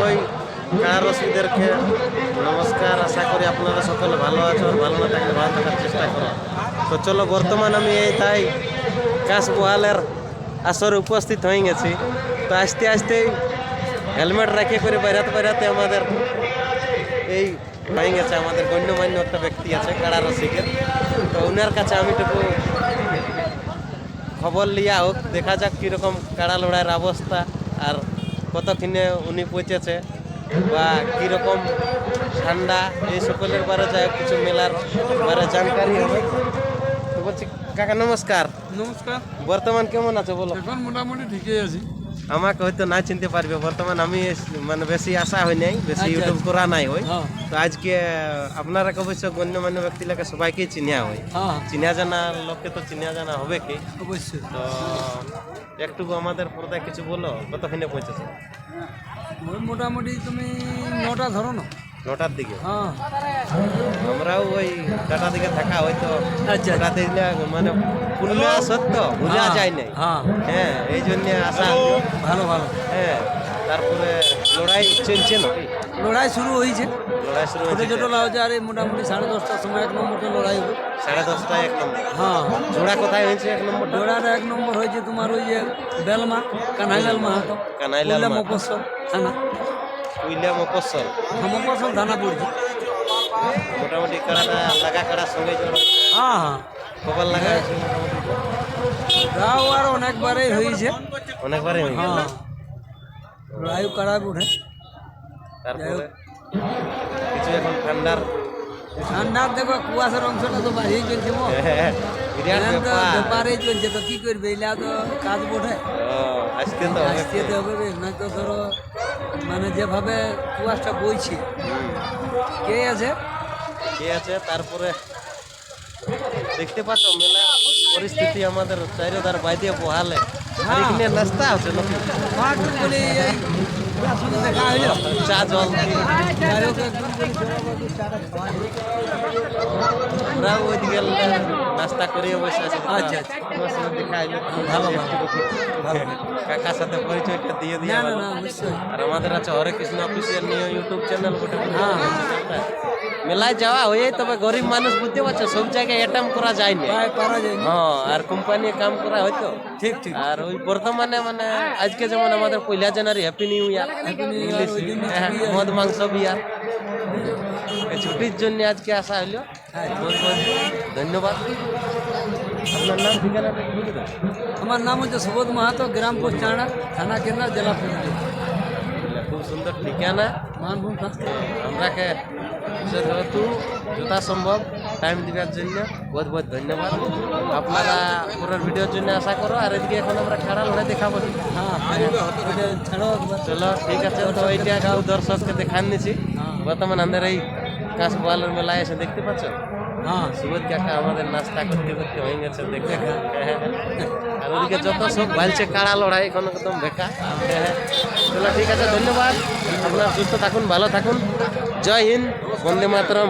ওই কার রসিদেরকে নমস্কার। আশা করি আপনারা সকলে ভালো আছো, আর ভালো না থাকলে ভালো থাকার চেষ্টা করো। তো চলো, বর্তমান আমি এই তাই কাশবহালের আসরে উপস্থিত হয়ে গেছি। তো আস্তে আস্তেই হেলমেট রেখে করে বেরাতে বেরাতে আমাদের এই হয়ে গেছে আমাদের গণ্যমান্য একটা ব্যক্তি আছে কাড়া রসিকের। তো ওনার কাছে আমি টুকু খবর লিয়া হোক, দেখা যাক কীরকম কাড়া লড়াইয়ের অবস্থা, আর কতক্ষণে উনি পৌঁছেছে বা কীরকম ঠান্ডা, এই সকলের বারে যায় কিছু মেলার বারে জানকারি হবে। তো বলছি কাকা নমস্কার। নমস্কার। বর্তমান কেমন আছো বলো? এখন মোটামুটি ঠিকই আছি। আমাকে হয়তো না চিনতে পারবে, বর্তমান আমি মানে বেশি আশা হয় নাই, বেশি আচ্ছা, ইউটিউব করা নাই হয়। হ্যাঁ তো আজকে আপনারা অবশ্য গণ্যমান্য ব্যক্তি লোকে সবাইকেই চিনিয়া হয়, হ্যাঁ চিনা জানা লোককে তো চিনা জানা হবে কি। অবশ্যই। তো একটু আমাদের পর্দায় কিছু বলো, কতক্ষণে পৌঁছেছো? ওই মোটামুটি তুমি 9টা ধরো না। 9টার দিকে। হ্যাঁ আমরাও ওই 9টার দিকে থাকা হয়তো আচ্ছা। 9টা দিলে মানে পুরুলিয়া সত্য বোঝা যায় নাই। হ্যাঁ হ্যাঁ, এই জন্য আসা। ভালো ভালো। হ্যাঁ, তারপরে লড়াই চলছে না? লড়াই শুরু হয়েছে, লড়াই শুরু ছোটো হয়েছে ছোটো লাউজে, আর এই মোটামুটি 10:30টার সময় 1 নম্বরটা লড়াই হবে। 10:30টায় 1 নম্বর। হ্যাঁ, জোড়া কোথায় হয়েছে 1 নম্বর? জোড়াটা 1 নম্বর হয়েছে তোমার ওই যে বেলমা, কানাইলাল মাহাতো, কানাইলাল উল্লা মাহাতো। মফস্বল থানা। উইলিয়াম মফস্বল। হ্যাঁ, মফস্বল থানা পড়ছে। মোটামুটি কাড়াটা লাগা কাড়ার সঙ্গে জোড়া হ্যাঁ হ্যাঁ, খবর লাগা হয়েছে মোটামুটি। তাও আর অনেকবারই হয়েছে। অনেকবারই হয়ে গেছে। হ্যাঁ, লড়াই করা উঠে। তারপরে কিছু এখন ঠান্ডার ঠান্ডার দেখো কুয়াশার অংশটা তো বাড়িয়েই চলছে মো। বিরাট এখন তো ব্যাপার। ব্যাপারেই চলছে, তো কি করবে, এলা তো কাজ বটে, ও, আসতে তো হবে। আসতে তো হবে। না তো ধরো মানে যেভাবে কুয়াশটা বইছে, কে আছে? ঠিক আছে। তারপরে দেখতে পাচ্ছ মেলার পরিস্থিতি আমাদের চারিধার বাইরে পোহালে, আর এখানে নাস্তা আছে নাকি? মাঠে বলি এই শুধু দেখা হইল। চা জল যাই হোক, একদম বলি সবাই চাটা খাওয়া হলো। ওরা ওইদিকে নাস্তা করে বসে আছে। আচ্ছা, আচ্ছা। তোমার সঙ্গে দেখা হইলো। ভালো, ভালো। কাকার সাথে পরিচয়টা দিয়ে দিয়ে না না না, অবশ্যই। আর আমাদের আছে হরে কৃষ্ণ অফিসিয়াল নিয়ে ইউটিউব চ্যানেল গোটা। হ্যাঁ। মেলায় যাওয়া হয়ে, তবে গরিব মানুষ বুঝতে পারছো সব জায়গায় অ্যাটেম্প করা যায়নি। প্রায় পারা যায়নি। হ্যাঁ, আর কোম্পানি কাম করা হয়তো। ঠিক ঠিক। আর ওই বর্তমানে মানে আজকে যেমন আমাদের 1 জানুয়ারি happy new year, Happy New Year, ওই জন্য ছুটি আছে। মদ মাংস বিয়ার, এই ছুটির জন্য আজকে আসা হইলো। হ্যাঁ। বহুত বহুত ধন্যবাদ। আপনার নাম ঠিকানাটা একটু বলে দাও। আমার নাম হচ্ছে সুবোধ মাহাতো, গ্রাম পোস্ট চাঁড়া, থানা কেন্দ্রা, জেলা পুরুলিয়া, খুব সুন্দর ঠিকানা। মানভূম স্বাস্থ্য। আমরাকে যেহেতু যথাসম্ভব টাইম দেওয়ার জন্য বহুত বহুত ধন্যবাদ। আপনারা পুরো ভিডিওর জন্য আশা করো। আর এদিকে এখন আমরা খাড়া লড়াই দেখাবো। হ্যাঁ, ওইটা ছাড়ো একবার। চলো ঠিক আছে। তো এইটা গাও দর্শককে দেখান নিছি। বর্তমান আমাদের এই কাশবহালের মেলায় এসে দেখতে পাচ্ছ হ্যাঁ, সুবোধ কাকা আমাদের নাস্তা করতে করতে হয়ে গেছে দেখে। আর ওদিকে যত সব ভালছে কাড়া লড়াই এখন একদম বেকা। চলো ঠিক আছে, ধন্যবাদ। আপনারা সুস্থ থাকুন, ভালো থাকুন। জয় হিন্দ, বন্দে মাতরম।